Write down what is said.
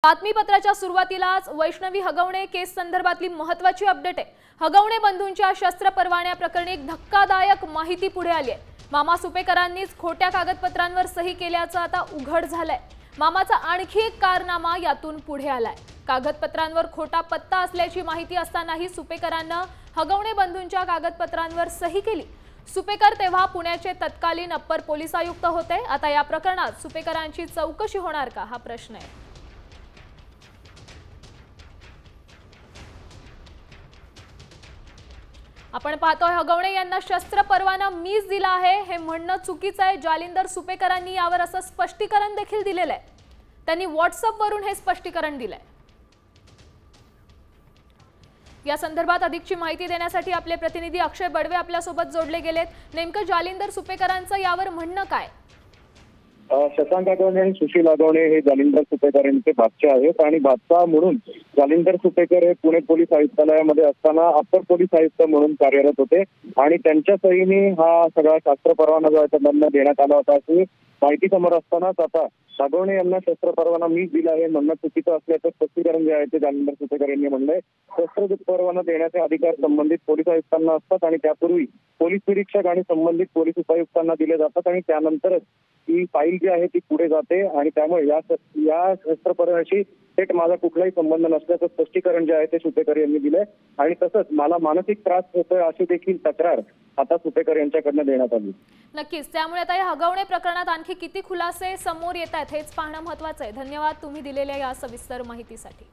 बातमीपत्राच्या सुरुवातीलाच वैष्णवी हगवणे केस संदर्भातली महत्त्वाची अपडेट आहे। हगवणे बंधूंच्या शस्त्र परवान्या प्रकरणी एक धक्कादायक माहिती पुढे आली आहे। मामा सुपेकरांनीच खोट्या कागदपत्रांवर सही केल्याचं आता उघड झालंय। मामाचा आणखी एक कारनामा यातून पुढे आलाय। कागदपत्रांवर खोटा पत्ता असल्याची माहिती असतानाही सुपेकरांना हगवणे बंधूंच्या कागदपत्रांवर सही केली। सुपेकर तेव्हा पुण्याचे तत्कालीन अप्पर पोलीस आयुक्त होते। आता या प्रकरणात सुपेकरांची चौकशी होणार का हा प्रश्न आहे। आपण पाहतोय हगवणे यांना शस्त्र परवाना मीच दिला आहे हे म्हणणं चुकीचं आहे। जालिंदर सुपेकरांनी यावर असं स्पष्टीकरण देखील दिलेलं आहे। त्यांनी व्हॉट्सअप वरून हे स्पष्टीकरण दिलंय। या संदर्भात अधिकची माहिती देण्यासाठी आपले प्रतिनिधी अक्षय बडवे आपल्या सोबत जोडले गेलेत। नेमकं जालिंदर सुपेकरांचं यावर म्हणणं काय? शशांक हगवणे आणि सुशील हगवणे हे जालिंदर सुपेकर यांचे भाचे आहेत आणि भाचा म्हणून जालिंदर सुपेकर हे पुणे पोलीस आयुक्तालयामध्ये असताना अप्पर पोलीस आयुक्त म्हणून कार्यरत होते आणि त्यांच्या सहीने हा सगळा शस्त्र परवाना जो आहे त्यांना देण्यात आला होता अशी माहिती समोर असतानाच आता हगवणे यांना शस्त्र परवाना मीच दिला आहे म्हणणं चुकीचं असल्याचं स्पष्टीकरण जे आहे ते जालिंदर सुपेकर यांनी म्हणलंय। शस्त्र परवाना देण्याचे अधिकार संबंधित पोलीस आयुक्तांना असतात आणि त्यापूर्वी पोलीस निरीक्षक आणि संबंधित पोलीस उपायुक्तांना दिले जातात आणि त्यानंतरच ही फाईल जी आहे ती पुढे जाते आणि त्यामुळे या शस्त्र परवान्याशी थेट माझा कुठलाही संबंध नसल्याचं स्पष्टीकरण जे आहे ते सुपेकर यांनी दिलंय आणि तसंच मला मानसिक त्रास होतोय अशी देखील तक्रार आता सुपेकर यांच्याकडनं देण्यात आली। नक्कीच, त्यामुळे आता या हगवणे प्रकरणात आणखी किती खुलासे समोर येत आहेत हेच पाहणं महत्त्वाचं आहे। धन्यवाद तुम्ही दिलेल्या या सविस्तर माहितीसाठी।